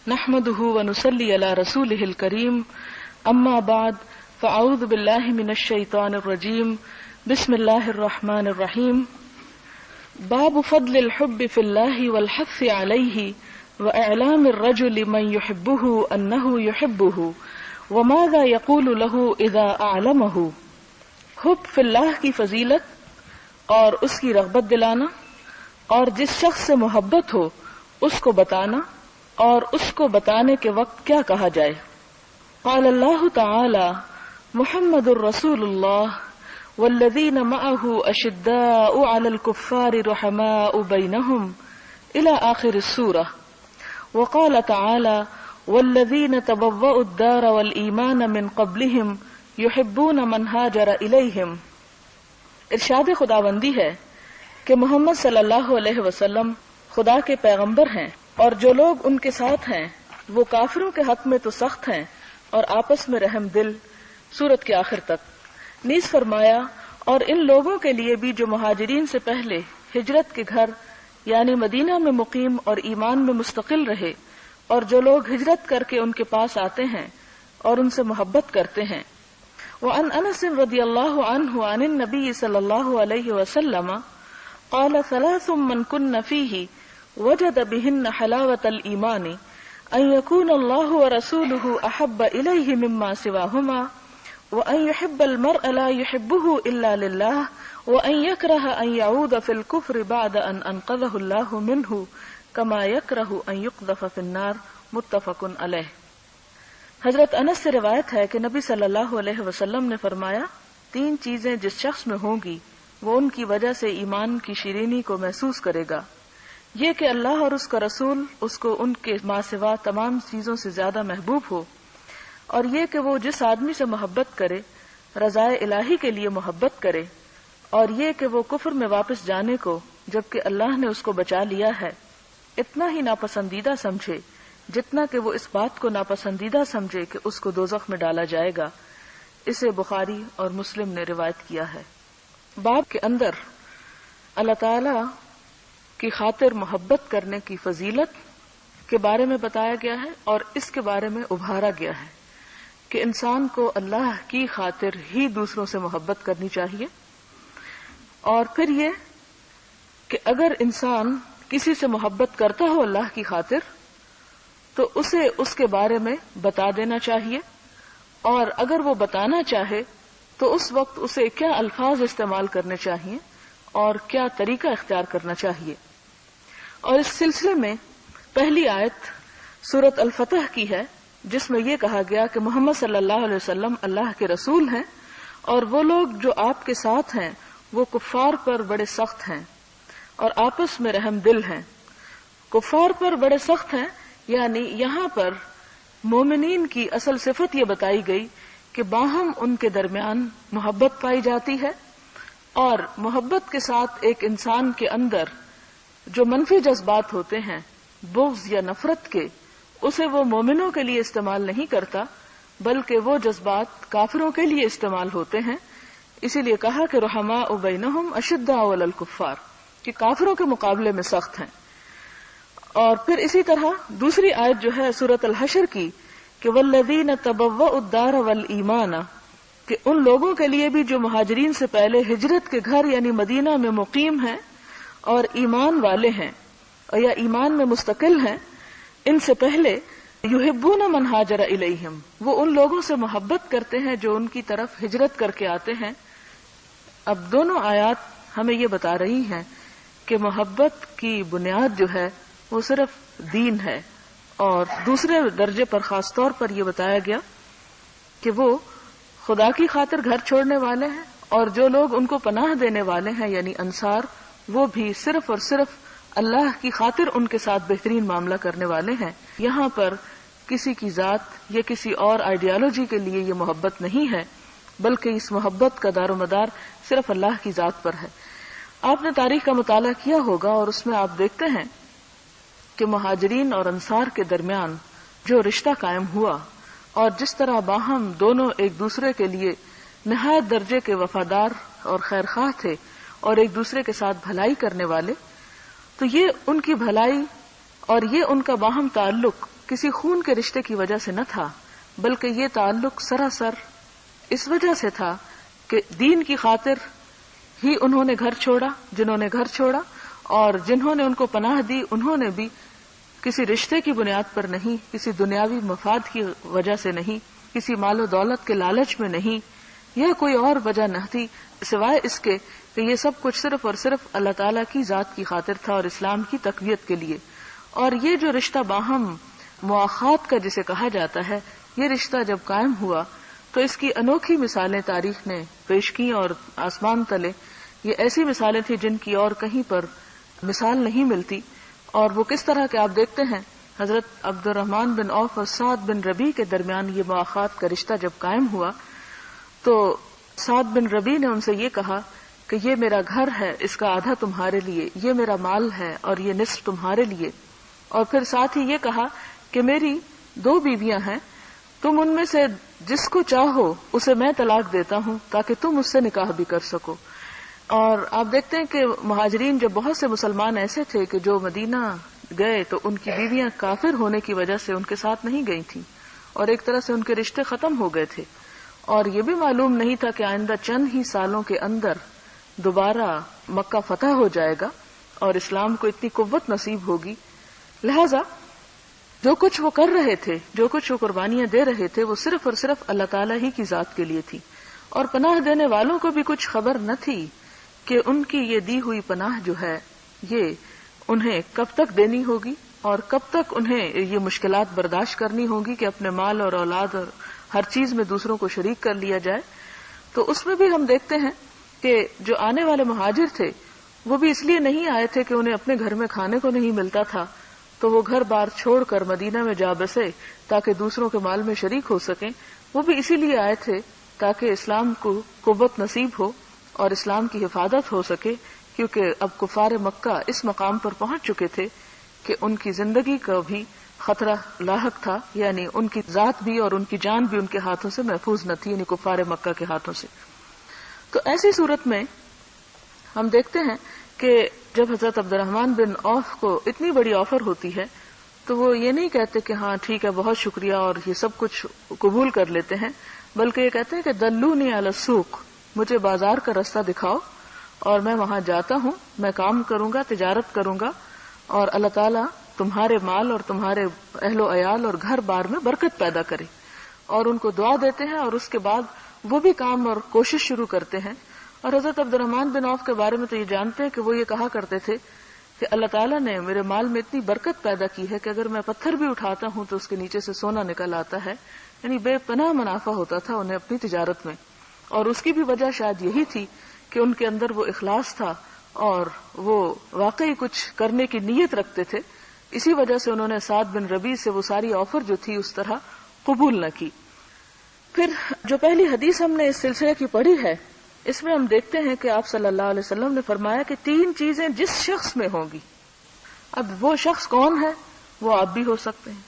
نحمده ونصلي على رسوله الكريم اما بعد فاعوذ بالله من الشيطان الرجيم بسم الله الرحمن الرحيم باب فضل الحب في الله والحث عليه واعلام الرجل من يحبه انه يحبه وماذا يقول له اذا اعلمه. حب فی اللہ کی فضیلت اور اس کی رغبت دلانا اور جس شخص سے محبت ہو اس کو بتانا اور اس کو بتانے کے وقت کیا کہا جائے. قال اللہ تعالی محمد الرسول اللہ والذین معه اشداء علی الکفار رحماء بینہم الى آخر السورہ. وقال تعالی والذین تبوؤوا الدار والایمان من قبلہم یحبون من ہاجر الیہم. ارشاد خداوندی ہے کہ محمد صلی اللہ علیہ وسلم خدا کے پیغمبر ہیں اور جو لوگ ان کے ساتھ ہیں وہ کافروں کے حق میں تو سخت ہیں اور آپس میں رحم دل. سورت کے آخر تک. نیز فرمایا اور ان لوگوں کے لیے بھی جو مہاجرین سے پہلے ہجرت کے گھر یعنی مدینہ میں مقیم اور ایمان میں مستقل رہے اور جو لوگ ہجرت کر کے ان کے پاس آتے ہیں اور ان سے محبت کرتے ہیں. وعن انس رضی اللہ عنہ عن النبی صلی اللہ علیہ وسلم قال ثلاث من كن فيه وجد بهن حلاوة الإيمان أن يكون الله ورسوله أحب إليه مما سواهما وأن يحب المرء لا يحبه إلا لله وأن يكره أن يعود في الكفر بعد أن أنقذه الله منه كما يكره أن يقذف في النار. متفق علیہ. حضرت انس سے روایت ہے کہ نبی صلی اللہ علیہ وسلم نے فرمایا تین چیزیں جس شخص میں ہوں گی وہ ان کی وجہ سے ایمان کی شیرینی کو محسوس کرے گا. یہ کہ اللہ اور اس کا رسول اس کو ان کے ماں سوا تمام چیزوں سے زیادہ محبوب ہو، اور یہ کہ وہ جس آدمی سے محبت کرے رضائے الہی کے لیے محبت کرے، اور یہ کہ وہ کفر میں واپس جانے کو جبکہ اللہ نے اس کو بچا لیا ہے اتنا ہی ناپسندیدہ سمجھے جتنا کہ وہ اس بات کو ناپسندیدہ سمجھے کہ اس کو دوزخ میں ڈالا جائے گا. اسے بخاری اور مسلم نے روایت کیا ہے. باب کے اندر اللہ تعالی کی خاطر محبت کرنے کی فضیلت کے بارے میں بتایا گیا ہے اور اس کے بارے میں ابھارا گیا ہے کہ انسان کو اللہ کی خاطر ہی دوسروں سے محبت کرنی چاہیے. اور پھر یہ کہ اگر انسان کسی سے محبت کرتا ہو اللہ کی خاطر تو اسے اس کے بارے میں بتا دینا چاہیے، اور اگر وہ بتانا چاہے تو اس وقت اسے کیا الفاظ استعمال کرنے چاہیے اور کیا طریقہ اختیار کرنا چاہیے. اور اس سلسلے میں پہلی آیت سورت الفتح کی ہے جس میں یہ کہا گیا کہ محمد صلی اللہ علیہ وسلم اللہ کے رسول ہیں اور وہ لوگ جو آپ کے ساتھ ہیں وہ کفار پر بڑے سخت ہیں اور آپس میں رحم دل ہیں. کفار پر بڑے سخت ہیں یعنی یہاں پر مومنین کی اصل صفت یہ بتائی گئی کہ باہم ان کے درمیان محبت پائی جاتی ہے، اور محبت کے ساتھ ایک انسان کے اندر جو منفی جذبات ہوتے ہیں بغض یا نفرت کے اسے وہ مومنوں کے لیے استعمال نہیں کرتا بلکہ وہ جذبات کافروں کے لیے استعمال ہوتے ہیں. اسی لیے کہا کہ رحماء بینہم اشداء علی الکفار کہ کافروں کے مقابلے میں سخت ہیں. اور پھر اسی طرح دوسری آیت جو ہے سورۃ الحشر کی کہ والذین تبوؤوا الدار والایمان کہ ان لوگوں کے لیے بھی جو مہاجرین سے پہلے ہجرت کے گھر یعنی مدینہ میں مقیم ہیں اور ایمان والے ہیں یا ایمان میں مستقل ہیں، ان سے پہلے یحبون من ہاجر الیہم وہ ان لوگوں سے محبت کرتے ہیں جو ان کی طرف ہجرت کر کے آتے ہیں. اب دونوں آیات ہمیں یہ بتا رہی ہیں کہ محبت کی بنیاد جو ہے وہ صرف دین ہے، اور دوسرے درجے پر خاص طور پر یہ بتایا گیا کہ وہ خدا کی خاطر گھر چھوڑنے والے ہیں، اور جو لوگ ان کو پناہ دینے والے ہیں یعنی انصار وہ بھی صرف اور صرف اللہ کی خاطر ان کے ساتھ بہترین معاملہ کرنے والے ہیں. یہاں پر کسی کی ذات یا کسی اور آئیڈیالوجی کے لیے یہ محبت نہیں ہے بلکہ اس محبت کا دار و مدار صرف اللہ کی ذات پر ہے. آپ نے تاریخ کا مطالعہ کیا ہوگا اور اس میں آپ دیکھتے ہیں کہ مہاجرین اور انصار کے درمیان جو رشتہ قائم ہوا اور جس طرح باہم دونوں ایک دوسرے کے لیے نہایت درجے کے وفادار اور خیرخواہ تھے اور ایک دوسرے کے ساتھ بھلائی کرنے والے، تو یہ ان کی بھلائی اور یہ ان کا باہم تعلق کسی خون کے رشتے کی وجہ سے نہ تھا، بلکہ یہ تعلق سراسر اس وجہ سے تھا کہ دین کی خاطر ہی انہوں نے گھر چھوڑا، جنہوں نے گھر چھوڑا، اور جنہوں نے ان کو پناہ دی انہوں نے بھی کسی رشتے کی بنیاد پر نہیں، کسی دنیاوی مفاد کی وجہ سے نہیں، کسی مال و دولت کے لالچ میں نہیں، یہ کوئی اور وجہ نہ تھی سوائے اس کے کہ یہ سب کچھ صرف اور صرف اللہ تعالیٰ کی ذات کی خاطر تھا اور اسلام کی تقویت کے لیے. اور یہ جو رشتہ باہم مواخات کا جسے کہا جاتا ہے، یہ رشتہ جب قائم ہوا تو اس کی انوکھی مثالیں تاریخ نے پیش کی، اور آسمان تلے یہ ایسی مثالیں تھیں جن کی اور کہیں پر مثال نہیں ملتی. اور وہ کس طرح کہ آپ دیکھتے ہیں حضرت عبد الرحمن بن عوف اور سعد بن ربیع کے درمیان یہ مواخات کا رشتہ جب قائم ہوا تو سعد بن ربیع نے ان سے یہ کہا کہ یہ میرا گھر ہے، اس کا آدھا تمہارے لیے، یہ میرا مال ہے اور یہ نصف تمہارے لیے. اور پھر ساتھ ہی یہ کہا کہ میری 2 بیویاں ہیں، تم ان میں سے جس کو چاہو اسے میں طلاق دیتا ہوں تاکہ تم اس سے نکاح بھی کر سکو. اور آپ دیکھتے ہیں کہ مہاجرین جب بہت سے مسلمان ایسے تھے کہ جو مدینہ گئے تو ان کی بیویاں کافر ہونے کی وجہ سے ان کے ساتھ نہیں گئی تھیں اور ایک طرح سے ان کے رشتے ختم ہو گئے تھے، اور یہ بھی معلوم نہیں تھا کہ آئندہ چند ہی سالوں کے اندر دوبارہ مکہ فتح ہو جائے گا اور اسلام کو اتنی قوت نصیب ہوگی. لہذا جو کچھ وہ کر رہے تھے، جو کچھ وہ قربانیاں دے رہے تھے، وہ صرف اور صرف اللہ تعالیٰ ہی کی ذات کے لیے تھی. اور پناہ دینے والوں کو بھی کچھ خبر نہ تھی کہ ان کی یہ دی ہوئی پناہ جو ہے یہ انہیں کب تک دینی ہوگی اور کب تک انہیں یہ مشکلات برداشت کرنی ہوگی کہ اپنے مال اور اولاد اور ہر چیز میں دوسروں کو شریک کر لیا جائے. تو اس میں بھی ہم دیکھتے ہیں کہ جو آنے والے مہاجر تھے وہ بھی اس لیے نہیں آئے تھے کہ انہیں اپنے گھر میں کھانے کو نہیں ملتا تھا تو وہ گھر بار چھوڑ کر مدینہ میں جا بسے تاکہ دوسروں کے مال میں شریک ہو سکیں. وہ بھی اسی لیے آئے تھے تاکہ اسلام کو قوت نصیب ہو اور اسلام کی حفاظت ہو سکے، کیونکہ اب کفار مکہ اس مقام پر پہنچ چکے تھے کہ ان کی زندگی کا بھی خطرہ لاحق تھا، یعنی ان کی ذات بھی اور ان کی جان بھی ان کے ہاتھوں سے محفوظ نہ تھی، یعنی کفار مکہ کے ہاتھوں سے. تو ایسی صورت میں ہم دیکھتے ہیں کہ جب حضرت عبد الرحمن بن عوف کو اتنی بڑی آفر ہوتی ہے تو وہ یہ نہیں کہتے کہ ہاں ٹھیک ہے بہت شکریہ اور یہ سب کچھ قبول کر لیتے ہیں، بلکہ یہ کہتے ہیں کہ دلونی علی السوق، مجھے بازار کا رستہ دکھاؤ اور میں وہاں جاتا ہوں، میں کام کروں گا، تجارت کروں گا، اور اللہ تعالیٰ تمہارے مال اور تمہارے اہل و عیال اور گھر بار میں برکت پیدا کرے. اور ان کو دعا دیتے ہیں اور اس کے بعد وہ بھی کام اور کوشش شروع کرتے ہیں. اور حضرت عبد الرحمن بن عوف کے بارے میں تو یہ جانتے ہیں کہ وہ یہ کہا کرتے تھے کہ اللہ تعالیٰ نے میرے مال میں اتنی برکت پیدا کی ہے کہ اگر میں پتھر بھی اٹھاتا ہوں تو اس کے نیچے سے سونا نکل آتا ہے. یعنی بے پناہ منافع ہوتا تھا انہیں اپنی تجارت میں، اور اس کی بھی وجہ شاید یہی تھی کہ ان کے اندر وہ اخلاص تھا اور وہ واقعی کچھ کرنے کی نیت رکھتے تھے. اسی وجہ سے انہوں نے سعد بن ربیع سے وہ ساری آفر جو تھی اس طرح قبول نہ کی. پھر جو پہلی حدیث ہم نے اس سلسلے کی پڑھی ہے اس میں ہم دیکھتے ہیں کہ آپ صلی اللہ علیہ وسلم نے فرمایا کہ 3 چیزیں جس شخص میں ہوں گی. اب وہ شخص کون ہے؟ وہ آپ بھی ہو سکتے ہیں،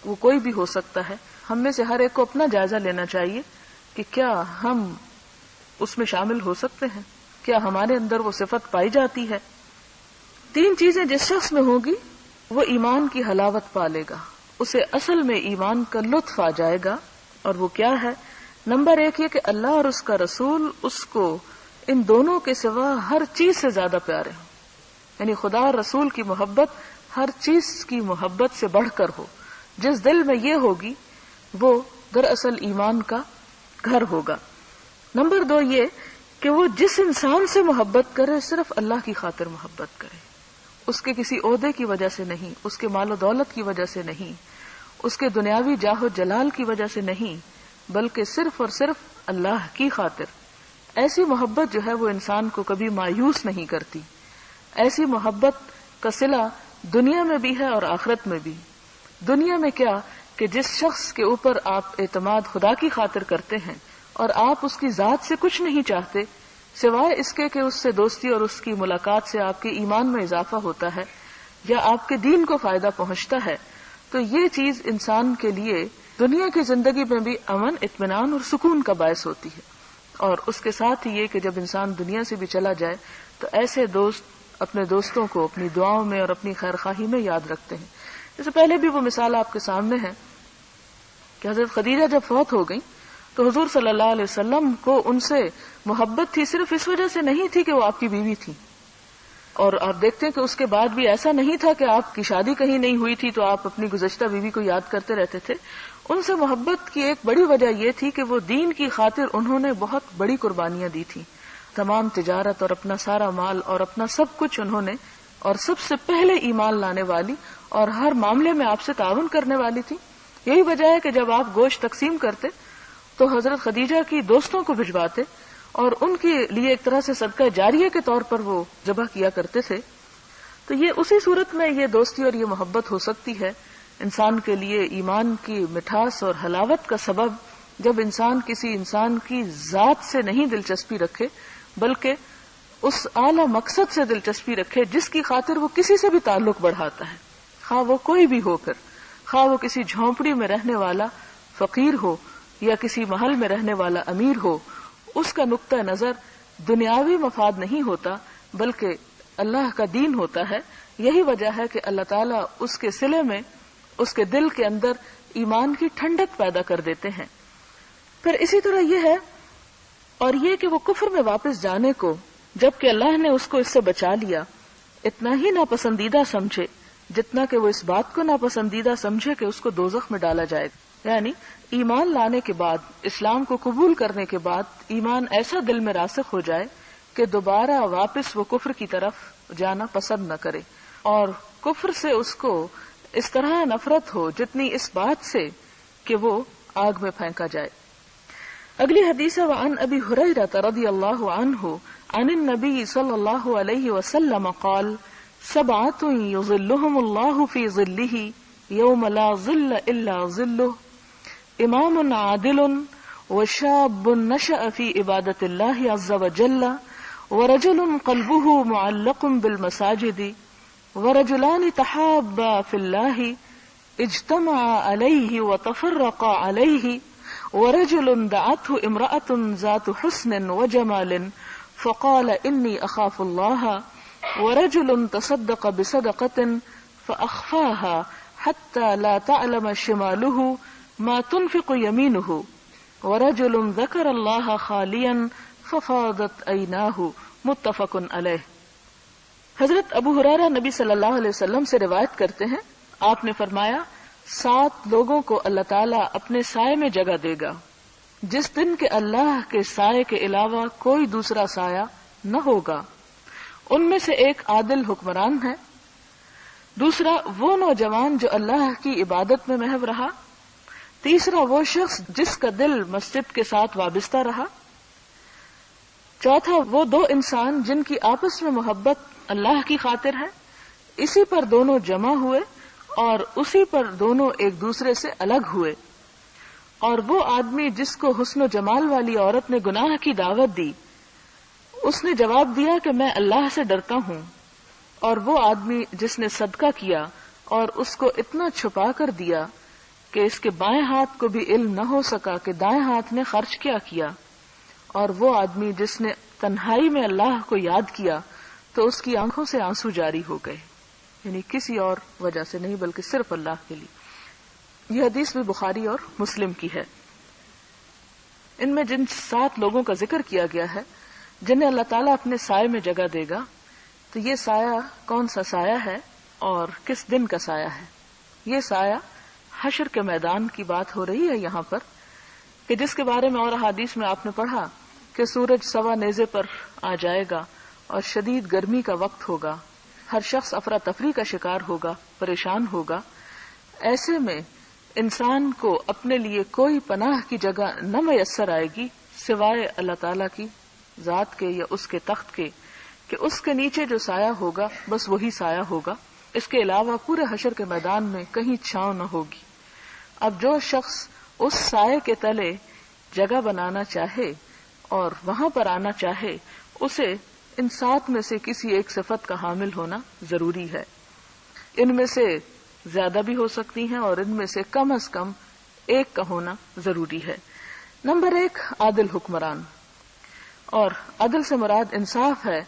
وہ کوئی بھی ہو سکتا ہے. ہم میں سے ہر ایک کو اپنا جائزہ لینا چاہیے کہ کیا ہم اس میں شامل ہو سکتے ہیں، کیا ہمارے اندر وہ صفت پائی جاتی ہے. 3 چیزیں جس شخص میں ہوگی وہ ایمان کی حلاوت پالے گا، اسے اصل میں ایمان کا لطف آ جائے گا. اور وہ کیا ہے؟ نمبر 1 یہ کہ اللہ اور اس کا رسول اس کو ان دونوں کے سوا ہر چیز سے زیادہ پیارے ہوں، یعنی خدا اور رسول کی محبت ہر چیز کی محبت سے بڑھ کر ہو. جس دل میں یہ ہوگی وہ دراصل ایمان کا گھر ہوگا. نمبر 2 یہ کہ وہ جس انسان سے محبت کرے صرف اللہ کی خاطر محبت کرے، اس کے کسی عہدے کی وجہ سے نہیں، اس کے مال و دولت کی وجہ سے نہیں، اس کے دنیاوی جاہ و جلال کی وجہ سے نہیں، بلکہ صرف اور صرف اللہ کی خاطر. ایسی محبت جو ہے وہ انسان کو کبھی مایوس نہیں کرتی. ایسی محبت کا صلہ دنیا میں بھی ہے اور آخرت میں بھی. دنیا میں کیا کہ جس شخص کے اوپر آپ اعتماد خدا کی خاطر کرتے ہیں اور آپ اس کی ذات سے کچھ نہیں چاہتے سوائے اس کے کہ اس سے دوستی اور اس کی ملاقات سے آپ کے ایمان میں اضافہ ہوتا ہے یا آپ کے دین کو فائدہ پہنچتا ہے، تو یہ چیز انسان کے لیے دنیا کی زندگی میں بھی امن، اطمینان اور سکون کا باعث ہوتی ہے. اور اس کے ساتھ ہی یہ کہ جب انسان دنیا سے بھی چلا جائے تو ایسے دوست اپنے دوستوں کو اپنی دعاؤں میں اور اپنی خیر خواہی میں یاد رکھتے ہیں. اس سے پہلے بھی وہ مثال آپ کے سامنے ہے کہ حضرت خدیجہ جب فوت ہو گئی تو حضور صلی اللہ علیہ وسلم کو ان سے محبت تھی، صرف اس وجہ سے نہیں تھی کہ وہ آپ کی بیوی تھی. اور آپ دیکھتے ہیں کہ اس کے بعد بھی ایسا نہیں تھا کہ آپ کی شادی کہیں نہیں ہوئی تھی تو آپ اپنی گزشتہ بیوی کو یاد کرتے رہتے تھے. ان سے محبت کی ایک بڑی وجہ یہ تھی کہ وہ دین کی خاطر انہوں نے بہت بڑی قربانیاں دی تھیں. تمام تجارت اور اپنا سارا مال اور اپنا سب کچھ انہوں نے، اور سب سے پہلے ایمان لانے والی اور ہر معاملے میں آپ سے تعاون کرنے والی تھی. یہی وجہ ہے کہ جب آپ گوشت تقسیم کرتے تو حضرت خدیجہ کی دوستوں کو بھجواتے اور ان کے لیے ایک طرح سے صدقہ جاریہ کے طور پر وہ ذبح کیا کرتے تھے. تو یہ اسی صورت میں یہ دوستی اور یہ محبت ہو سکتی ہے انسان کے لیے ایمان کی مٹھاس اور حلاوت کا سبب، جب انسان کسی انسان کی ذات سے نہیں دلچسپی رکھے بلکہ اس اعلی مقصد سے دلچسپی رکھے جس کی خاطر وہ کسی سے بھی تعلق بڑھاتا ہے، خواہ وہ کوئی بھی ہو، پھر خواہ وہ کسی جھونپڑی میں رہنے والا فقیر ہو یا کسی محل میں رہنے والا امیر ہو. اس کا نقطہ نظر دنیاوی مفاد نہیں ہوتا بلکہ اللہ کا دین ہوتا ہے. یہی وجہ ہے کہ اللہ تعالیٰ اس کے صلے میں اس کے دل کے اندر ایمان کی ٹھنڈک پیدا کر دیتے ہیں. پھر اسی طرح یہ ہے اور یہ کہ وہ کفر میں واپس جانے کو جبکہ اللہ نے اس کو اس سے بچا لیا اتنا ہی ناپسندیدہ سمجھے جتنا کہ وہ اس بات کو ناپسندیدہ سمجھے کہ اس کو دوزخ میں ڈالا جائے. یعنی ایمان لانے کے بعد، اسلام کو قبول کرنے کے بعد ایمان ایسا دل میں راسخ ہو جائے کہ دوبارہ واپس وہ کفر کی طرف جانا پسند نہ کرے، اور کفر سے اس کو اس طرح نفرت ہو جتنی اس بات سے کہ وہ آگ میں پھینکا جائے. اگلی حدیث ہے وعن ابی ہریرہ رضی اللہ عنہ عن النبی صلی اللہ علیہ وسلم قال سبعۃ یظلهم اللہ فی ظلہ یوم لا ظل الا ظلہ امام عادل وشاب نشأ فی عبادۃ اللہ عز وجل ورجل قلبه معلق بالمساجد ورجلان تحابا فی اللہ اجتمعا علیہ وتفرقا علیہ ورجل دعته امرأة ذات حسن وجمال فقال انی اخاف اللہ ورجل تصدق بصدقة فأخفاها حتى لا تعلم شماله ما تنفق يمينه ورجل ذكر الله خاليا ففاضت عيناه متفق علیہ. حضرت ابو ہریرہ نبی صلی اللہ علیہ وسلم سے روایت کرتے ہیں، آپ نے فرمایا 7 لوگوں کو اللہ تعالیٰ اپنے سائے میں جگہ دے گا جس دن کے اللہ کے سائے کے علاوہ کوئی دوسرا سایہ نہ ہوگا. ان میں سے ایک عادل حکمران ہے، دوسرا وہ نوجوان جو اللہ کی عبادت میں محو رہا، تیسرا وہ شخص جس کا دل مسجد کے ساتھ وابستہ رہا، چوتھا وہ 2 انسان جن کی آپس میں محبت اللہ کی خاطر ہے، اسی پر دونوں جمع ہوئے اور اسی پر دونوں ایک دوسرے سے الگ ہوئے، اور وہ آدمی جس کو حسن و جمال والی عورت نے گناہ کی دعوت دی اس نے جواب دیا کہ میں اللہ سے ڈرتا ہوں، اور وہ آدمی جس نے صدقہ کیا اور اس کو اتنا چھپا کر دیا کہ اس کے بائیں ہاتھ کو بھی علم نہ ہو سکا کہ دائیں ہاتھ نے خرچ کیا کیا، اور وہ آدمی جس نے تنہائی میں اللہ کو یاد کیا تو اس کی آنکھوں سے آنسو جاری ہو گئے، یعنی کسی اور وجہ سے نہیں بلکہ صرف اللہ کے لیے. یہ حدیث بھی بخاری اور مسلم کی ہے. ان میں جن 7 لوگوں کا ذکر کیا گیا ہے جنہیں اللہ تعالیٰ اپنے سائے میں جگہ دے گا، تو یہ سایہ کون سا سایہ ہے اور کس دن کا سایہ ہے؟ یہ سایہ حشر کے میدان کی بات ہو رہی ہے یہاں پر، کہ جس کے بارے میں اور احادیث میں آپ نے پڑھا کہ سورج سوا نیزے پر آ جائے گا اور شدید گرمی کا وقت ہوگا، ہر شخص افراتفری کا شکار ہوگا، پریشان ہوگا. ایسے میں انسان کو اپنے لیے کوئی پناہ کی جگہ نہ میسر آئے گی سوائے اللہ تعالیٰ کی ذات کے یا اس کے تخت کے، کہ اس کے نیچے جو سایہ ہوگا بس وہی سایہ ہوگا، اس کے علاوہ پورے حشر کے میدان میں کہیں چھاؤں نہ ہوگی. اب جو شخص اس سائے کے تلے جگہ بنانا چاہے اور وہاں پر آنا چاہے، اسے ان 7 میں سے کسی ایک صفت کا حامل ہونا ضروری ہے. ان میں سے زیادہ بھی ہو سکتی ہیں اور ان میں سے کم از کم ایک کا ہونا ضروری ہے. نمبر 1 عادل حکمران، اور عدل سے مراد انصاف ہے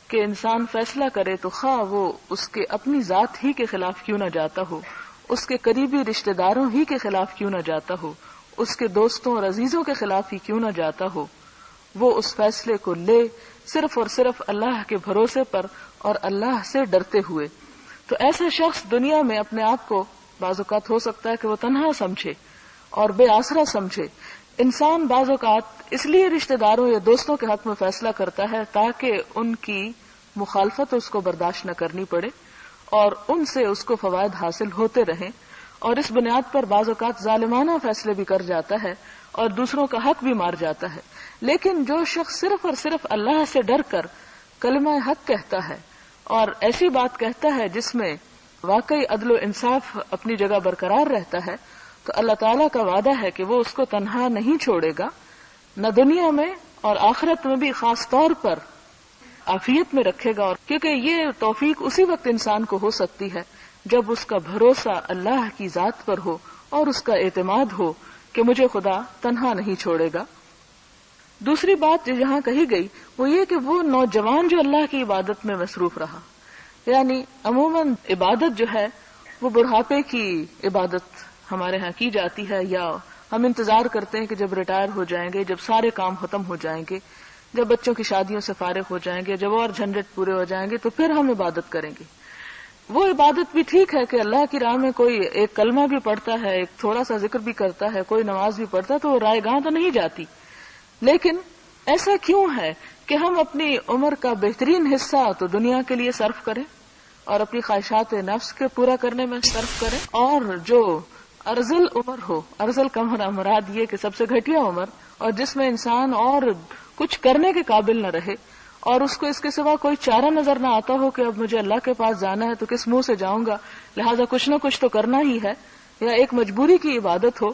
کہ انسان فیصلہ کرے تو خواہ وہ اس کے اپنی ذات ہی کے خلاف کیوں نہ جاتا ہو، اس کے قریبی رشتہ داروں ہی کے خلاف کیوں نہ جاتا ہو، اس کے دوستوں اور عزیزوں کے خلاف ہی کیوں نہ جاتا ہو، وہ اس فیصلے کو لے صرف اور صرف اللہ کے بھروسے پر اور اللہ سے ڈرتے ہوئے۔ تو ایسا شخص دنیا میں اپنے آپ کو بعض اوقات ہو سکتا ہے کہ وہ تنہا سمجھے اور بے آسرا سمجھے۔ انسان بعض اوقات اس لیے رشتہ داروں یا دوستوں کے حق میں فیصلہ کرتا ہے تاکہ ان کی مخالفت اس کو برداشت نہ کرنی پڑے اور ان سے اس کو فوائد حاصل ہوتے رہیں، اور اس بنیاد پر بعض اوقات ظالمانہ فیصلے بھی کر جاتا ہے اور دوسروں کا حق بھی مار جاتا ہے۔ لیکن جو شخص صرف اور صرف اللہ سے ڈر کر کلمہ حق کہتا ہے اور ایسی بات کہتا ہے جس میں واقعی عدل و انصاف اپنی جگہ برقرار رہتا ہے، تو اللہ تعالیٰ کا وعدہ ہے کہ وہ اس کو تنہا نہیں چھوڑے گا، نہ دنیا میں اور آخرت میں بھی خاص طور پر عافیت میں رکھے گا، اور کیونکہ یہ توفیق اسی وقت انسان کو ہو سکتی ہے جب اس کا بھروسہ اللہ کی ذات پر ہو اور اس کا اعتماد ہو کہ مجھے خدا تنہا نہیں چھوڑے گا۔ دوسری بات جو یہاں کہی گئی وہ یہ کہ وہ نوجوان جو اللہ کی عبادت میں مصروف رہا، یعنی عموماً عبادت جو ہے وہ بڑھاپے کی عبادت ہمارے ہاں کی جاتی ہے، یا ہم انتظار کرتے ہیں کہ جب ریٹائر ہو جائیں گے، جب سارے کام ختم ہو جائیں گے، جب بچوں کی شادیوں سے فارغ ہو جائیں گے، جب اور جھنجٹ پورے ہو جائیں گے تو پھر ہم عبادت کریں گے۔ وہ عبادت بھی ٹھیک ہے کہ اللہ کی راہ میں کوئی ایک کلمہ بھی پڑھتا ہے، ایک تھوڑا سا ذکر بھی کرتا ہے، کوئی نماز بھی پڑھتا ہے، تو وہ رائے گاہ تو نہیں جاتی۔ لیکن ایسا کیوں ہے کہ ہم اپنی عمر کا بہترین حصہ تو دنیا کے لیے صرف کریں اور اپنی خواہشات نفس کے پورا کرنے میں صرف کریں، اور جو ارذل عمر ہو، ارذل کا مراد یہ کہ سب سے گھٹیا عمر، اور جس میں انسان اور کچھ کرنے کے قابل نہ رہے اور اس کو اس کے سوا کوئی چارہ نظر نہ آتا ہو کہ اب مجھے اللہ کے پاس جانا ہے تو کس منہ سے جاؤں گا، لہذا کچھ نہ کچھ تو کرنا ہی ہے، یا ایک مجبوری کی عبادت ہو،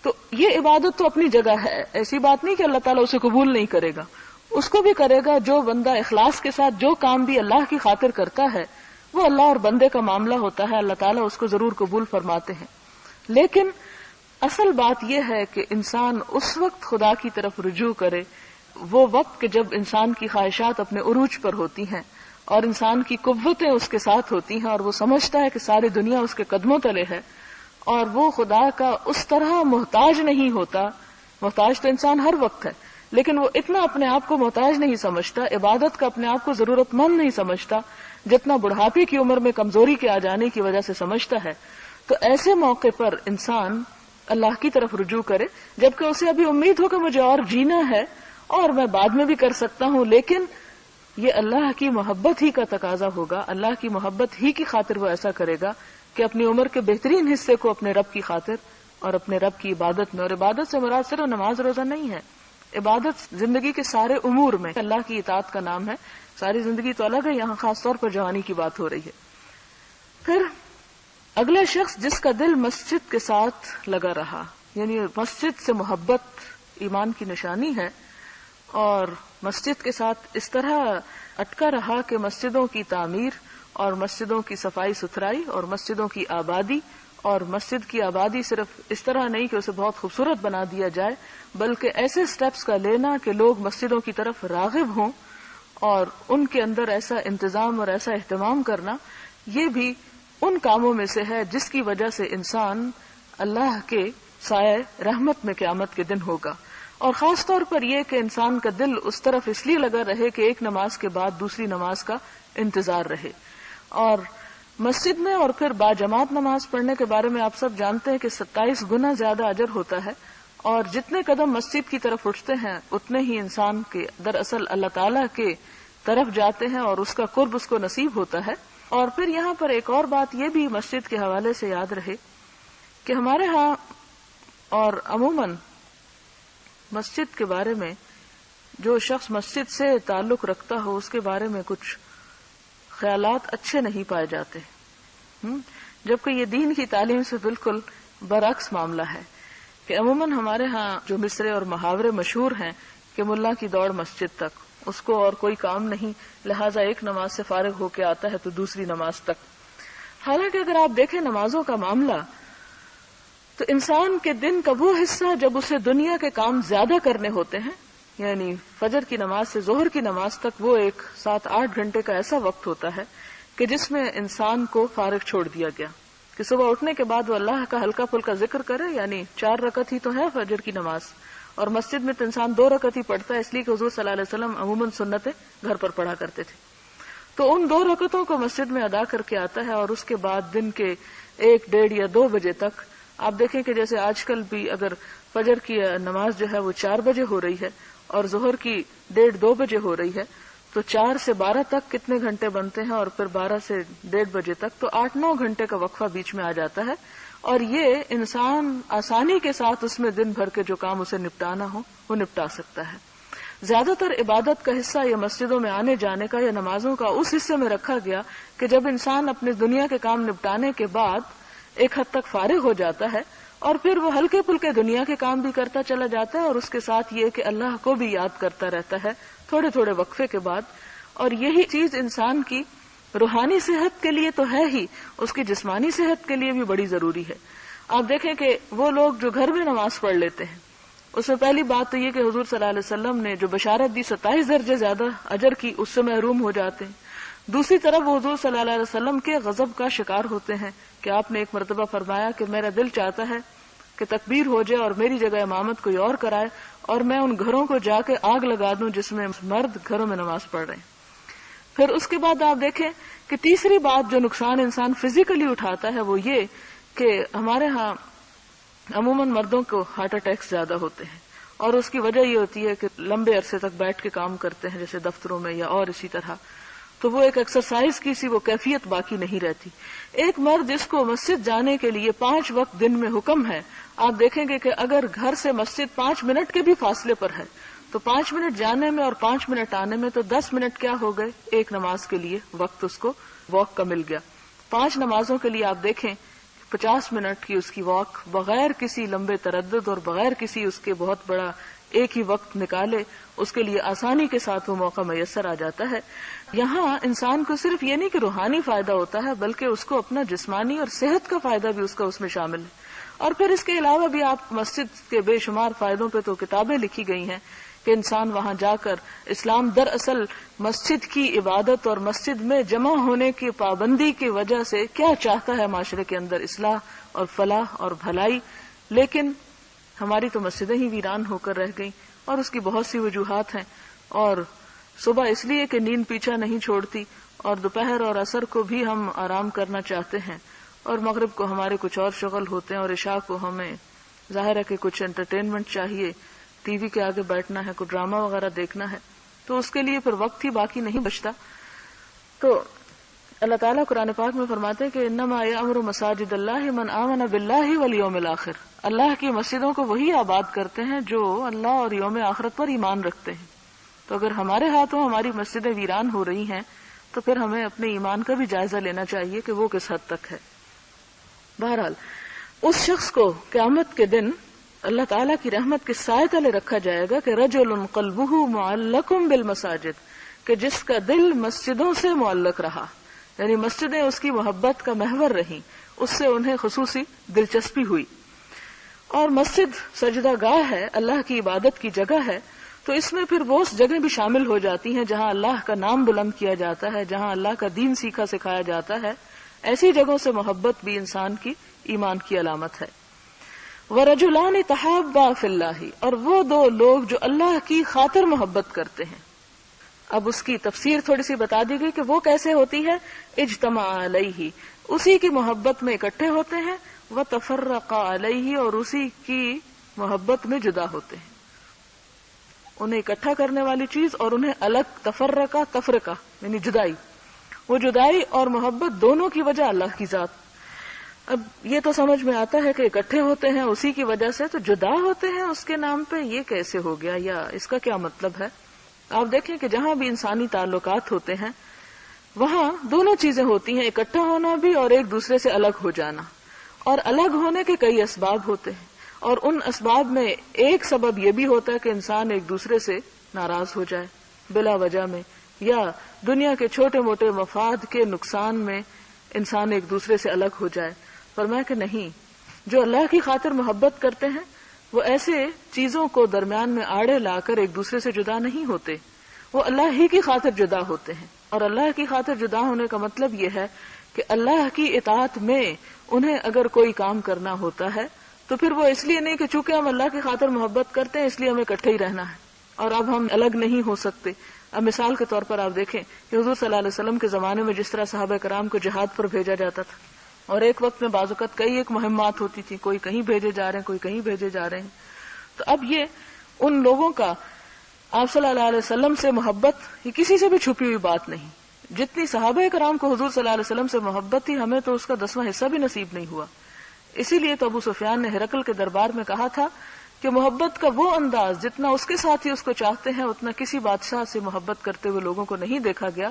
تو یہ عبادت تو اپنی جگہ ہے، ایسی بات نہیں کہ اللہ تعالیٰ اسے قبول نہیں کرے گا، اس کو بھی کرے گا۔ جو بندہ اخلاص کے ساتھ جو کام بھی اللہ کی خاطر کرتا ہے وہ اللہ اور بندے کا معاملہ ہوتا ہے، اللہ تعالیٰ اس کو ضرور قبول فرماتے ہیں۔ لیکن اصل بات یہ ہے کہ انسان اس وقت خدا کی طرف رجوع کرے، وہ وقت کہ جب انسان کی خواہشات اپنے عروج پر ہوتی ہیں اور انسان کی قوتیں اس کے ساتھ ہوتی ہیں اور وہ سمجھتا ہے کہ ساری دنیا اس کے قدموں تلے ہے، اور وہ خدا کا اس طرح محتاج نہیں ہوتا۔ محتاج تو انسان ہر وقت ہے، لیکن وہ اتنا اپنے آپ کو محتاج نہیں سمجھتا، عبادت کا اپنے آپ کو ضرورت مند نہیں سمجھتا جتنا بڑھاپے کی عمر میں کمزوری کے آ جانے کی وجہ سے سمجھتا ہے۔ تو ایسے موقع پر انسان اللہ کی طرف رجوع کرے، جبکہ اسے ابھی امید ہو کہ مجھے اور جینا ہے اور میں بعد میں بھی کر سکتا ہوں، لیکن یہ اللہ کی محبت ہی کا تقاضا ہوگا، اللہ کی محبت ہی کی خاطر وہ ایسا کرے گا کہ اپنی عمر کے بہترین حصے کو اپنے رب کی خاطر اور اپنے رب کی عبادت میں، اور عبادت سے مراد صرف نماز روزہ نہیں ہے، عبادت زندگی کے سارے امور میں اللہ کی اطاعت کا نام ہے۔ ساری زندگی تو الگ ہے، یہاں خاص طور پر جوانی کی بات ہو رہی ہے۔ پھر اگلا شخص جس کا دل مسجد کے ساتھ لگا رہا، یعنی مسجد سے محبت ایمان کی نشانی ہے، اور مسجد کے ساتھ اس طرح اٹکا رہا کہ مسجدوں کی تعمیر اور مسجدوں کی صفائی ستھرائی اور مسجدوں کی آبادی، اور مسجد کی آبادی صرف اس طرح نہیں کہ اسے بہت خوبصورت بنا دیا جائے، بلکہ ایسے سٹیپس کا لینا کہ لوگ مسجدوں کی طرف راغب ہوں اور ان کے اندر ایسا انتظام اور ایسا اہتمام کرنا، یہ بھی ان کاموں میں سے ہے جس کی وجہ سے انسان اللہ کے سائے رحمت میں قیامت کے دن ہوگا۔ اور خاص طور پر یہ کہ انسان کا دل اس طرف اس لیے لگا رہے کہ ایک نماز کے بعد دوسری نماز کا انتظار رہے۔ اور مسجد میں اور پھر باجماعت نماز پڑھنے کے بارے میں آپ سب جانتے ہیں کہ 27 گنا زیادہ اجر ہوتا ہے، اور جتنے قدم مسجد کی طرف اٹھتے ہیں اتنے ہی انسان کے دراصل اللہ تعالیٰ کے طرف جاتے ہیں اور اس کا قرب اس کو نصیب ہوتا ہے۔ اور پھر یہاں پر ایک اور بات یہ بھی مسجد کے حوالے سے یاد رہے کہ ہمارے ہاں اور عموماً مسجد کے بارے میں جو شخص مسجد سے تعلق رکھتا ہو اس کے بارے میں کچھ خیالات اچھے نہیں پائے جاتے، جبکہ یہ دین کی تعلیم سے بالکل برعکس معاملہ ہے کہ عموماً ہمارے ہاں جو مصرے اور محاورے مشہور ہیں کہ ملا کی دوڑ مسجد تک، اس کو اور کوئی کام نہیں، لہٰذا ایک نماز سے فارغ ہو کے آتا ہے تو دوسری نماز تک۔ حالانکہ اگر آپ دیکھیں نمازوں کا معاملہ تو انسان کے دن کا وہ حصہ جب اسے دنیا کے کام زیادہ کرنے ہوتے ہیں، یعنی فجر کی نماز سے ظہر کی نماز تک وہ ایک 7-8 گھنٹے کا ایسا وقت ہوتا ہے کہ جس میں انسان کو فارغ چھوڑ دیا گیا، کہ صبح اٹھنے کے بعد وہ اللہ کا ہلکا پھلکا ذکر کرے، یعنی 4 رکعت ہی تو ہے فجر کی نماز، اور مسجد میں تو انسان 2 رکعت ہی پڑھتا ہے، اس لیے کہ حضور صلی اللہ علیہ وسلم عموماً سنتیں گھر پر پڑھا کرتے تھے. تو ان 2 رکعتوں کو مسجد میں ادا کر کے آتا ہے، اور اس کے بعد دن کے 1, 1:30 یا 2 بجے تک آپ دیکھیں کہ جیسے آج کل بھی اگر فجر کی نماز جو ہے وہ 4 بجے ہو رہی ہے اور ظہر کی 1:30 2 بجے ہو رہی ہے، تو 4 سے 12 تک کتنے گھنٹے بنتے ہیں، اور پھر 12 سے 1:30 بجے تک تو 8-9 گھنٹے کا وقفہ بیچ میں آ جاتا ہے. اور یہ انسان آسانی کے ساتھ اس میں دن بھر کے جو کام اسے نپٹانا ہو وہ نپٹا سکتا ہے. زیادہ تر عبادت کا حصہ یا مسجدوں میں آنے جانے کا یا نمازوں کا اس حصے میں رکھا گیا کہ جب انسان اپنے دنیا کے کام نپٹانے کے بعد ایک حد تک فارغ ہو جاتا ہے، اور پھر وہ ہلکے پھلکے دنیا کے کام بھی کرتا چلا جاتا ہے، اور اس کے ساتھ یہ کہ اللہ کو بھی یاد کرتا رہتا ہے تھوڑے تھوڑے وقفے کے بعد. اور یہی چیز انسان کی روحانی صحت کے لیے تو ہے ہی، اس کی جسمانی صحت کے لیے بھی بڑی ضروری ہے. آپ دیکھیں کہ وہ لوگ جو گھر میں نماز پڑھ لیتے ہیں، اس میں پہلی بات تو یہ کہ حضور صلی اللہ علیہ وسلم نے جو بشارت دی 27 درجے زیادہ اجر کی، اس سے محروم ہو جاتے ہیں. دوسری طرف وہ حضور صلی اللہ علیہ وسلم کے غضب کا شکار ہوتے ہیں کہ آپ نے ایک مرتبہ فرمایا کہ میرا دل چاہتا ہے کہ تکبیر ہو جائے اور میری جگہ امامت کوئی اور کرائے، اور میں ان گھروں کو جا کے آگ لگا دوں جس میں مرد گھروں میں نماز پڑھ رہے ہیں. پھر اس کے بعد آپ دیکھیں کہ تیسری بات جو نقصان انسان فزیکلی اٹھاتا ہے وہ یہ کہ ہمارے ہاں عموماً مردوں کو ہارٹ اٹیکس زیادہ ہوتے ہیں، اور اس کی وجہ یہ ہوتی ہے کہ لمبے عرصے تک بیٹھ کے کام کرتے ہیں جیسے دفتروں میں یا اور اسی طرح، تو وہ ایک ایکسرسائز کی سی وہ کیفیت باقی نہیں رہتی. ایک مرد جس کو مسجد جانے کے لیے 5 وقت دن میں حکم ہے، آپ دیکھیں گے کہ اگر گھر سے مسجد 5 منٹ کے بھی فاصلے پر ہے تو 5 منٹ جانے میں اور 5 منٹ آنے میں تو 10 منٹ کیا ہو گئے، ایک نماز کے لیے وقت اس کو واک کا مل گیا. 5 نمازوں کے لیے آپ دیکھیں 50 منٹ کی اس کی واک بغیر کسی لمبے تردد اور بغیر کسی اس کے بہت بڑا ایک ہی وقت نکالے، اس کے لیے آسانی کے ساتھ وہ موقع میسر آ جاتا ہے. یہاں انسان کو صرف یہ نہیں کہ روحانی فائدہ ہوتا ہے بلکہ اس کو اپنا جسمانی اور صحت کا فائدہ بھی اس میں شامل ہے. اور پھر اس کے علاوہ بھی آپ مسجد کے بے شمار فائدوں پہ تو کتابیں لکھی گئی ہیں کہ انسان وہاں جا کر اسلام دراصل مسجد کی عبادت اور مسجد میں جمع ہونے کی پابندی کی وجہ سے کیا چاہتا ہے، معاشرے کے اندر اصلاح اور فلاح اور بھلائی. لیکن ہماری تو مسجدیں ہی ویران ہو کر رہ گئیں، اور اس کی بہت سی وجوہات ہیں. اور صبح اس لیے کہ نیند پیچھا نہیں چھوڑتی، اور دوپہر اور عصر کو بھی ہم آرام کرنا چاہتے ہیں، اور مغرب کو ہمارے کچھ اور شغل ہوتے ہیں، اور عشاء کو ہمیں ظاہر ہے کہ کچھ انٹرٹینمنٹ چاہیے، ٹی وی کے آگے بیٹھنا ہے، کوئی ڈرامہ وغیرہ دیکھنا ہے، تو اس کے لیے پھر وقت ہی باقی نہیں بچتا. تو اللہ تعالیٰ قرآن پاک میں فرماتے ہیں کہ انما یأمر مساجد اللہ من آمن باللہ والیوم الآخر، اللہ کی مسجدوں کو وہی آباد کرتے ہیں جو اللہ اور یوم آخرت پر ایمان رکھتے ہیں. تو اگر ہمارے ہاتھوں ہماری مسجدیں ویران ہو رہی ہیں تو پھر ہمیں اپنے ایمان کا بھی جائزہ لینا چاہیے کہ وہ کس حد تک ہے. بہرحال اس شخص کو قیامت کے دن اللہ تعالیٰ کی رحمت کے سائے تلے رکھا جائے گا کہ رجل قلبہ معلق بالمساجد، کہ جس کا دل مسجدوں سے معلق رہا، یعنی مسجدیں اس کی محبت کا محور رہیں، اس سے انہیں خصوصی دلچسپی ہوئی. اور مسجد سجدہ گاہ ہے، اللہ کی عبادت کی جگہ ہے، تو اس میں پھر وہ جگہ بھی شامل ہو جاتی ہیں جہاں اللہ کا نام بلند کیا جاتا ہے، جہاں اللہ کا دین سیکھا سکھایا جاتا ہے. ایسی جگہوں سے محبت بھی انسان کی ایمان کی علامت ہے. وَرَجُلَانِ تَحَابَّا فِي اللَّهِ، اور وہ 2 لوگ جو اللہ کی خاطر محبت کرتے ہیں. اب اس کی تفسیر تھوڑی سی بتا دی گئی کہ وہ کیسے ہوتی ہے. اجتماع علیہ، اسی کی محبت میں اکٹھے ہوتے ہیں، وَتَفَرَّقَ علیہ، اور اسی کی محبت میں جدا ہوتے ہیں. انہیں اکٹھا کرنے والی چیز اور انہیں الگ، تفرقہ یعنی جدائی، وہ جدائی اور محبت دونوں کی وجہ اللہ کی ذات. اب یہ تو سمجھ میں آتا ہے کہ اکٹھے ہوتے ہیں اسی کی وجہ سے، تو جدا ہوتے ہیں اس کے نام پہ یہ کیسے ہو گیا، یا اس کا کیا مطلب ہے. آپ دیکھیں کہ جہاں بھی انسانی تعلقات ہوتے ہیں وہاں دونوں چیزیں ہوتی ہیں، اکٹھا ہونا بھی اور ایک دوسرے سے الگ ہو جانا. اور الگ ہونے کے کئی اسباب ہوتے ہیں، اور ان اسباب میں ایک سبب یہ بھی ہوتا ہے کہ انسان ایک دوسرے سے ناراض ہو جائے بلا وجہ میں، یا دنیا کے چھوٹے موٹے مفاد کے نقصان میں انسان ایک دوسرے سے الگ ہو جائے. فرمایا کہ نہیں، جو اللہ کی خاطر محبت کرتے ہیں وہ ایسے چیزوں کو درمیان میں آڑے لا کر ایک دوسرے سے جدا نہیں ہوتے، وہ اللہ ہی کی خاطر جدا ہوتے ہیں. اور اللہ کی خاطر جدا ہونے کا مطلب یہ ہے کہ اللہ کی اطاعت میں انہیں اگر کوئی کام کرنا ہوتا ہے تو پھر وہ اس لیے نہیں کہ چونکہ ہم اللہ کی خاطر محبت کرتے ہیں اس لیے ہمیں اکٹھے ہی رہنا ہے اور اب ہم الگ نہیں ہو سکتے. اب مثال کے طور پر آپ دیکھیں کہ حضور صلی اللہ علیہ وسلم کے زمانے میں جس طرح صحابہ کرام کو جہاد پر بھیجا جاتا تھا اور ایک وقت میں بعض اوقات کئی ایک مہمات ہوتی تھی, کوئی کہیں بھیجے جا رہے ہیں, کوئی کہیں بھیجے جا رہے ہیں, تو اب یہ ان لوگوں کا آپ صلی اللہ علیہ وسلم سے محبت یہ کسی سے بھی چھپی ہوئی بات نہیں. جتنی صحابہ کرام کو حضور صلی اللہ علیہ وسلم سے محبت تھی ہمیں تو اس کا 10واں حصہ بھی نصیب نہیں ہوا. اسی لیے تو ابو سفیان نے ہرقل کے دربار میں کہا تھا کہ محبت کا وہ انداز جتنا اس کے ساتھی اس کو چاہتے ہیں اتنا کسی بادشاہ سے محبت کرتے ہوئے لوگوں کو نہیں دیکھا گیا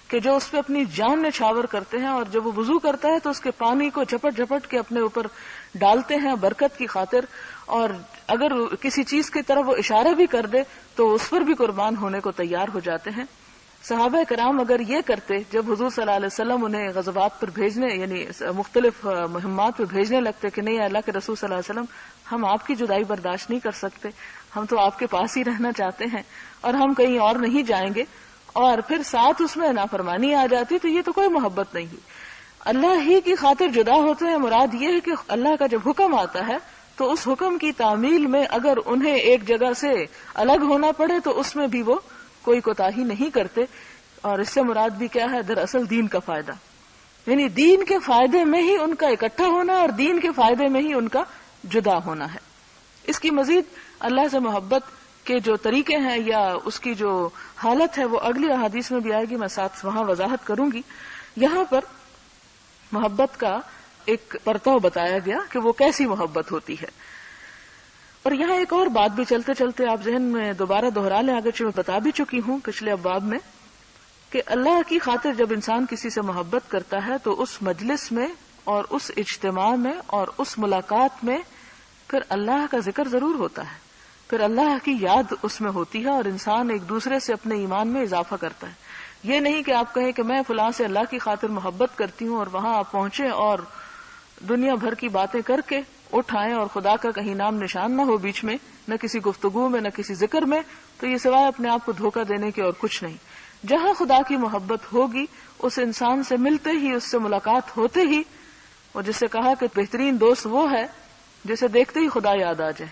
کہ جو اس پہ اپنی جان نچھاور کرتے ہیں اور جب وہ وضو کرتا ہے تو اس کے پانی کو جھپٹ جھپٹ کے اپنے اوپر ڈالتے ہیں برکت کی خاطر, اور اگر کسی چیز کی طرف وہ اشارہ بھی کر دے تو اس پر بھی قربان ہونے کو تیار ہو جاتے ہیں. صحابہ کرام اگر یہ کرتے جب حضور صلی اللہ علیہ وسلم انہیں غزوات پر بھیجنے یعنی مختلف مہمات پہ بھیجنے لگتے کہ نہیں اللہ کے رسول صلی اللہ علیہ وسلم ہم آپ کی جدائی برداشت نہیں کر سکتے, ہم تو آپ کے پاس ہی رہنا چاہتے ہیں اور ہم کہیں اور نہیں جائیں گے, اور پھر ساتھ اس میں نافرمانی آ جاتی تو یہ تو کوئی محبت نہیں ہوئی. اللہ ہی کی خاطر جدا ہوتے ہیں مراد یہ ہے کہ اللہ کا جب حکم آتا ہے تو اس حکم کی تعمیل میں اگر انہیں ایک جگہ سے الگ ہونا پڑے تو اس میں بھی وہ کوئی کوتاہی نہیں کرتے. اور اس سے مراد بھی کیا ہے, دراصل دین کا فائدہ, یعنی دین کے فائدے میں ہی ان کا اکٹھا ہونا اور دین کے فائدے میں ہی ان کا جدا ہونا ہے. اس کی مزید اللہ سے محبت کے جو طریقے ہیں یا اس کی جو حالت ہے وہ اگلی احادیث میں بھی آئے گی, میں ساتھ وہاں وضاحت کروں گی. یہاں پر محبت کا ایک پرتو بتایا گیا کہ وہ کیسی محبت ہوتی ہے. اور یہاں ایک اور بات بھی چلتے چلتے آپ ذہن میں دوبارہ دہرا لیں, اگرچہ میں بتا بھی چکی ہوں پچھلے ابواب میں, کہ اللہ کی خاطر جب انسان کسی سے محبت کرتا ہے تو اس مجلس میں اور اس اجتماع میں اور اس ملاقات میں پھر اللہ کا ذکر ضرور ہوتا ہے, پھر اللہ کی یاد اس میں ہوتی ہے اور انسان ایک دوسرے سے اپنے ایمان میں اضافہ کرتا ہے. یہ نہیں کہ آپ کہیں کہ میں فلاں سے اللہ کی خاطر محبت کرتی ہوں اور وہاں آپ پہنچے اور دنیا بھر کی باتیں کر کے اٹھائیں اور خدا کا کہیں نام نشان نہ ہو بیچ میں, نہ کسی گفتگو میں نہ کسی ذکر میں, تو یہ سوائے اپنے آپ کو دھوکہ دینے کے اور کچھ نہیں. جہاں خدا کی محبت ہوگی اس انسان سے ملتے ہی, اس سے ملاقات ہوتے ہی, اور جس سے کہا کہ بہترین دوست وہ ہے جسے دیکھتے ہی خدا یاد آ جائے.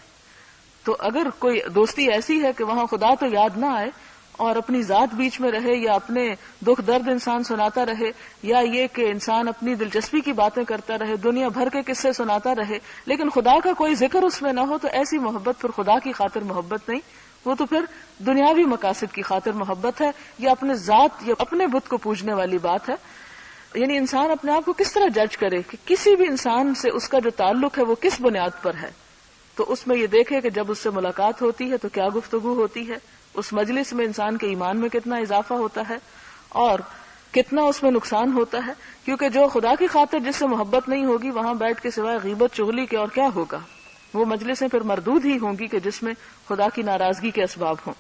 تو اگر کوئی دوستی ایسی ہے کہ وہاں خدا تو یاد نہ آئے اور اپنی ذات بیچ میں رہے یا اپنے دکھ درد انسان سناتا رہے, یا یہ کہ انسان اپنی دلچسپی کی باتیں کرتا رہے, دنیا بھر کے قصے سناتا رہے, لیکن خدا کا کوئی ذکر اس میں نہ ہو, تو ایسی محبت پھر خدا کی خاطر محبت نہیں, وہ تو پھر دنیاوی مقاصد کی خاطر محبت ہے, یا اپنے ذات یا اپنے بت کو پوجنے والی بات ہے. یعنی انسان اپنے آپ کو کس طرح جج کرے کہ کسی بھی انسان سے اس کا جو تعلق ہے وہ کس بنیاد پر ہے, تو اس میں یہ دیکھے کہ جب اس سے ملاقات ہوتی ہے تو کیا گفتگو ہوتی ہے, اس مجلس میں انسان کے ایمان میں کتنا اضافہ ہوتا ہے اور کتنا اس میں نقصان ہوتا ہے. کیونکہ جو خدا کی خاطر جس سے محبت نہیں ہوگی وہاں بیٹھ کے سوائے غیبت چغلی کے اور کیا ہوگا, وہ مجلسیں پھر مردود ہی ہوں گی کہ جس میں خدا کی ناراضگی کے اسباب ہوں.